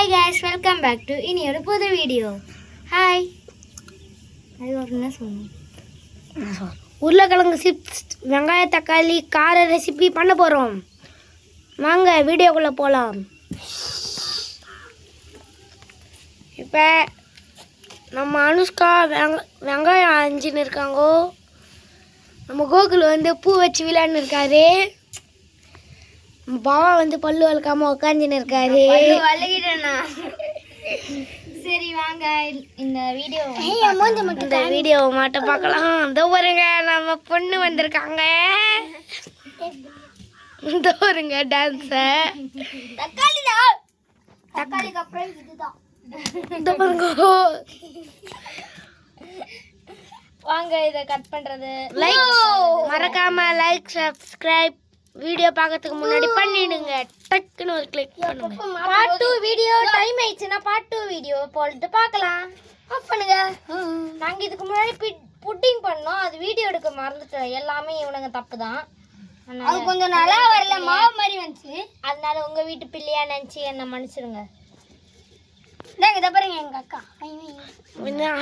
Hi guys, welcome back to இன்னொரு புது video. Hi. அது என்ன சொன்னேன்? உருளைக்கிழங்கு சிப்ஸ், வெங்காய தக்காளி கார ரெசிபி பண்ண போகிறோம். வாங்க வீடியோக்குள்ளே போகலாம். இப்போ நம்ம அனுஷ்கா வெங்காயம் அஞ்சுன்னு இருக்காங்கோ. நம்ம கோகுல் வந்து பூ வச்சு விளையாடுன்னு இருக்காரு. நம்ம பாவா வந்து பல்லு வளர்க்காம உட்காந்துன்னு இருக்காரு. சரி வாங்க இந்த வீடியோவை மட்டும் பார்க்கலாம். இதோ பாருங்க நம்ம பொண்ணு வந்திருக்காங்க. இதோ பாருங்க டான்ஸ. தக்காளிக்கு அப்புறம் இதுதான். இதோ பாருங்க. வாங்க இதை கட் பண்றது. மறக்காம லைக் சப்ஸ்கிரைப் வீடியோ பார்க்கறதுக்கு முன்னாடி பண்ணிடுங்க. டக்குன்னு ஒரு கிளிக் பண்ணுங்க. பார்ட் 2 வீடியோ டைம் ஆயிடுச்சுன்னா பார்ட் 2 வீடியோ போட்டு பார்க்கலாம். ஆஃப் பண்ணுங்க. நாங்க இதுக்கு முன்னாடி புட்டிங் பண்ணோம், அது வீடியோ எடுக்க மறந்துட்டோம். எல்லாமே இவனுங்க தப்பு தான். அது கொஞ்சம் நல்லா வரல, மாவு மாதிரி வந்துச்சு. அதனால உங்க வீட்டு பிள்ளையா நினைச்சு என்ன மன்னிச்சிருங்க. நாங்க இதை பாருங்க எங்க அக்கா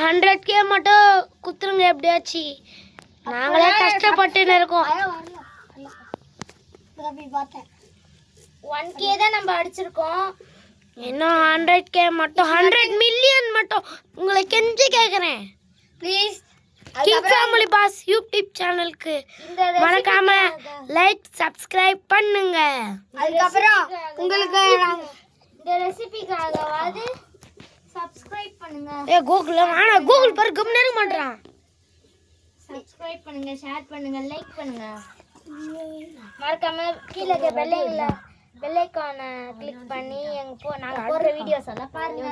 100K மட்டும் குத்துருங்க எப்படியாச்சு. நாங்களே கஷ்டப்பட்டு இருக்கோம். 1K தான் நம்ம அடிச்சிருக்கோம். இன்னும் 100K மட்டும், 100 மில்லியன் மட்டும் உங்களை கெஞ்சி கேட்குறேன். Please king family boss YouTube சேனலுக்கு மறக்காம லைக் சப்ஸ்கிரைப் பண்ணுங்க. அதுக்கப்புறம் உங்களுக்கு இந்த ரெசிபிக்காகவாது சப்ஸ்கிரைப் பண்ணுங்க. கூகுள் ஆனா கூகுள் பாரு கம்னே மாட்டறான். சப்ஸ்கிரைப் பண்ணுங்க, ஷேர் பண்ணுங்க, லைக் பண்ணுங்க. மறக்காம கீழே பெல் ஐகானை கிளிக் பண்ணி நாங்க போடுற வீடியோஸ் எல்லாம் பாருங்க.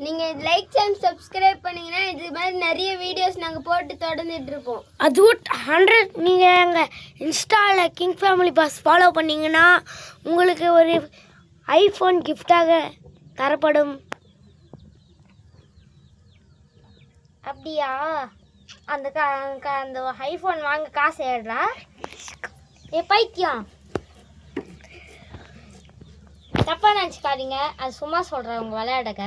நீங்க லைக் அண்ட் சப்ஸ்கிரைப் பண்ணீங்கன்னா இது மாதிரி நிறைய வீடியோஸ் நாங்க போட்டு தொடர்ந்துட்டு இருப்போம். அது 100 நீங்க எங்க இன்ஸ்டால கிங் ஃபேமிலி பாஸ் ஃபாலோ பண்ணீங்கன்னா உங்களுக்கு ஒரு ஐபோன் கிஃப்டாக தரப்படும். அப்படியா? அந்த அந்த ஐபோன் வாங்க காசு ஏடுறா. பைத்தியம், தப்பா நினச்சிக்காதீங்க. அது சும்மா சொல்கிறவங்க விளையாடுங்க.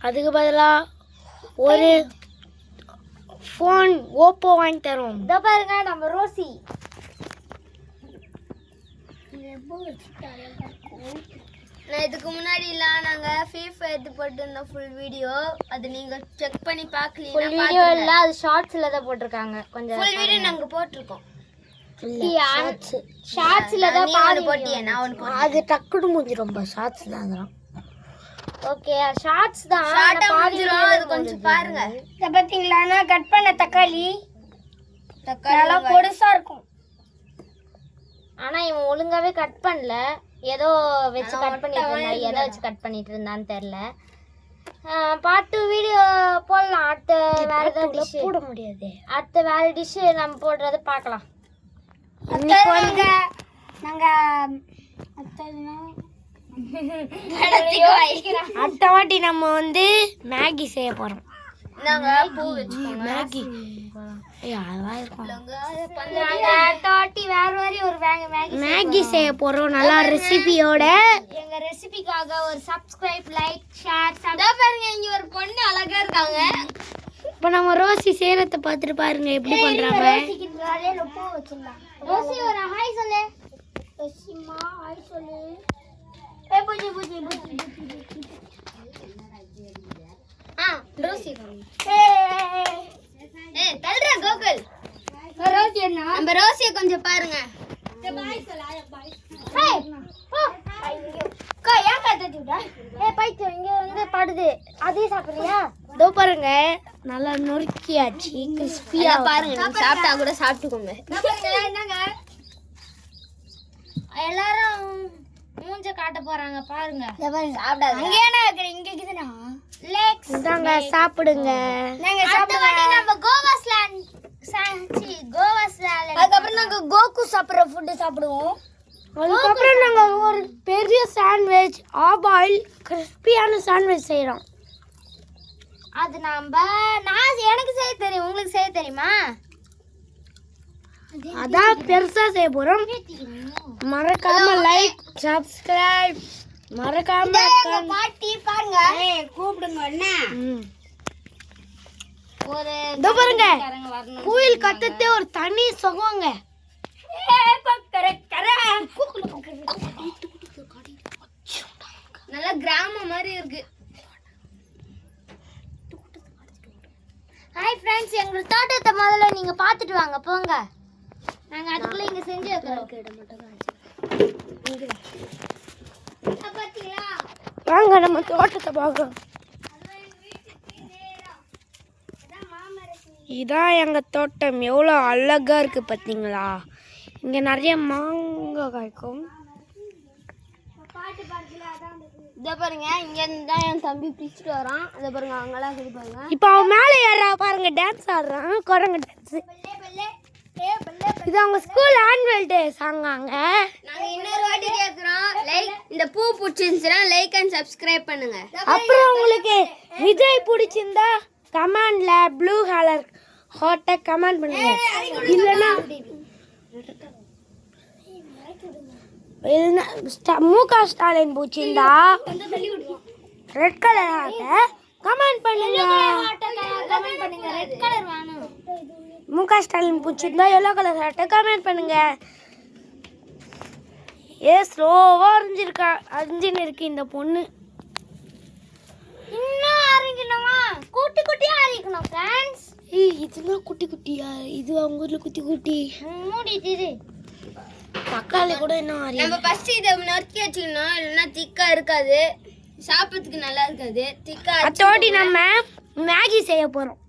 அதுக்கு பதிலாக ஒரு ஃபோன் ஓப்போ வாங்கி தரோம். இதோ பாருங்க நம்ம ரோசி. நான் இதுக்கு முன்னாடிலாம் நாங்கள் FIFA எடுத்து போட்டுருந்தோம் ஃபுல் வீடியோ. அது நீங்கள் செக் பண்ணி பார்க்கலீங்கன்னா வீடியோ இல்லை, அது ஷார்ட்ஸில் தான் போட்டிருக்காங்க. கொஞ்சம் ஃபுல் வீடியோ நாங்கள் போட்டிருக்கோம். ஷார்ட்ஸில் தான் பாடு போட்டியே. நான் ஒன்று அது டக்குனு முடிஞ்சிடும். ஷார்ட்ஸ் தான் அதெல்லாம். ஓகே ஷார்ட்ஸ் தான் பாதிரும். அது கொஞ்சம் பாருங்க. இதை பார்த்தீங்களா கட் பண்ண தக்காளி நல்லா பொடுசாக இருக்கும். ஆனால் இவன் ஒழுங்காகவே கட் பண்ணல, ஏதோ வச்சு கட் பண்ணிட்டு இருந்தான். எதை வச்சு கட் பண்ணிட்டு இருந்தான்னு தெரில. பார்ட் 2 வீடியோ போடலாம். அடுத்த வேற ஏதாவது டிஷ் போட முடியாது. அடுத்த வேற டிஷ் நம்ம போடுறது பார்க்கலாம். அடுத்த வாட்டி நம்ம வந்து மேகி செய்ய போறோம். மேகி மேகி செய்ய போறோம் நல்லா ரெசிபியோட. எங்க ரெசிபிக்காக ஒரு சப்ஸ்கிரைப், லைக், ஷேர். பாருங்க இங்க ஒரு பொண்ணு அழகா இருக்காங்க. இப்போ நம்ம ரோசி சேரத்தை பார்த்துட்டு பாருங்க எப்படி பண்றாங்க. ரோசி ஒரு ஹாய் சொல்லு. ரோசிமா ஹாய் சொல்லு. பூஜி பூஜி பூஜி. ரோசி தல்ற கோகுல். ரோசி என்ன நம்ம ரோசியை கொஞ்சம் பாருங்க. பாய் சொல்ல பாய். ஹேய் கோ ஏன் கத்திட்டா? பைத்தியம் இங்க வந்து படுது. அதே சாப்பிடுறியா? இதோ பாருங்க நல்லா நொறுக்கியாச்சு, கிறிஸ்பியா பாருங்க. நீங்க சாப்பிட்டா கூட சாப்பிட்டுக்கோங்க. என்னங்க எல்லாரும் மூஞ்ச காட்ட போறாங்க பாருங்க. சாப்பிடாத. அங்க என்ன இருக்கு? இங்க இருக்குதுனா லெக்ஸ் இந்தாங்க சாப்பிடுங்க. நாங்க சாப்பிடுவாங்க. நம்ம கோவா ஸ்லாண்ட் கோவா ஸ்லாண்ட். அதுக்கப்புறம் நாங்க கோகு சாப்பிடுற ஃபுட் சாப்பிடுவோம். அதுக்கப்புறம் நாங்க ஒரு பெரிய சாண்ட்விச், ஆபாயில் கிறிஸ்பியான சாண்ட்விச் செய்யறோம். அது நான் எனக்கு செய்ய தெரியும். உங்களுக்கு செய்ய தெரியுமா? அதான் பெருசா செய்ய போறோம். மறக்காம லைக், சப்ஸ்கிரைப், மறக்காம பாட்டி பாருங்க கூப்பிடுங்க என்ன ஒரு இதோ பாருங்க கோயில் கத்தத்தே ஒரு தனி சுகங்க. நல்ல கிராமம் மாதிரி இருக்கு. ஹாய் ஃப்ரெண்ட்ஸ், எங்க தோட்டத்தை முதல்ல நீங்க பாத்துட்டு வாங்க போங்க. நாங்க அதுக்குள்ள இங்க செஞ்சு வைக்கிறோம். பாத்தீங்களா? வாங்க நம்ம தோட்டத்தை பார்க்கலாம். இதான் எங்க தோட்டம் எவ்வளோ அழகா இருக்கு பார்த்தீங்களா? இங்க நிறைய மாங்காய் காய்க்கும். இதை பாருங்க, இங்க இருந்து தான் என் தம்பி பிடிச்சிட்டு வரான். அதை பாருங்க, அங்கெல்லாம் இது பாருங்க. இப்போ அவன் மேலே ஏறா பாருங்க, டான்ஸ் ஆடுறான், குரங்கு டான்ஸ். இது அவங்க ஸ்கூல் ஆனுவல் டே சாங்காங்க. நாங்க இன்னொரு வாட்டி கேக்குறோம், லைக் இந்த பூ பிடிச்சிருந்துச்சுன்னா லைக் அண்ட் சப்ஸ்கிரைப் பண்ணுங்க. அப்புறம் உங்களுக்கு விஜய் பிடிச்சிருந்தா கமெண்ட்ல ப்ளூ கலர் ஹாட்டை கமெண்ட் பண்ணுங்க. இல்லைன்னா முக ஸ்டாலின் பிடிச்சிருந்தா ரெட் கலர் ஹாட்டை கமெண்ட் பண்ணுங்க. ரெட் கலர் வேணும். முக ஸ்டாலின் பிடிச்சிருந்தா எல்லோ கலர் ஹாட்டை கமெண்ட் பண்ணுங்க. ஸ்லோவா அரிஞ்சின்னு இருக்கு இந்த பொண்ணு. இன்னும் அரைக்கணுமா? குட்டி குட்டியா அரைக்கணும் ஃப்ரெண்ட்ஸ். இதுதான் குட்டி குட்டியா? இது அவங்க ஊர்ல குட்டி குட்டி. மூடிட்டு தக்காளி கூட இன்னும் நம்ம ஃபர்ஸ்ட் இதை நறுக்கி வச்சுக்கணும், இல்லைன்னா திக்கா இருக்காது, சாப்பிட்றதுக்கு நல்லா இருக்காது. திக்கா அதோடி நம்ம மேகி செய்ய போறோம்.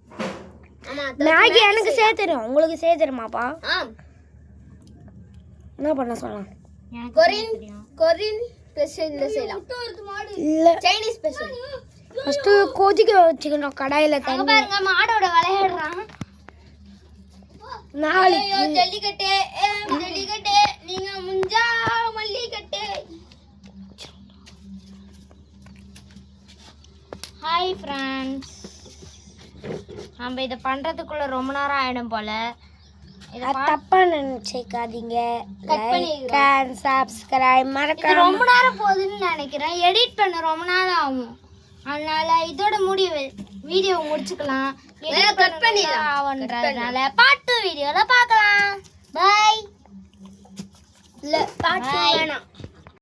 மேகி எனக்கு செய்ய தெரியும், உங்களுக்கு செய்ய தெரியுமாப்பா? என்ன பண்ண சொல்லலாம்? கொரியன் ஸ்பெஷல்ல செய்யலாம், இல்ல சைனீஸ் ஸ்பெஷல். ஃபர்ஸ்ட் கொதிக்க வச்சுக்கணும் கடாயில தண்ணி. பாருங்க மாடோட விளையாடுறான். நாளைக்கு ஜல்லிக்கட்டு ஜல்லிக்கட்டு நீங்க முஞ்சா மல்லிக்கட்டு. ஹாய் ஃப்ரெண்ட்ஸ், நம்ம இதை பண்றதுக்குள்ள ரொம்ப நேரம் ஆயிடும் போல. தப்பா நினைச்சுக்காதீங்க. லைக் அண்ட் சப்ஸ்கிரைப் மறக்காம. ரொம்ப நேரம் போகுதுன்னு நினைக்கிறேன், எடிட் பண்ண ரொம்ப நேரம் ஆகும். அதனால இதோட வீடியோ முடிச்சுக்கலாம். கட் பண்ணிடலாம். பாட்டு வீடியோல பார்க்கலாம். பை. இல்ல பாட்டு வேணாம்.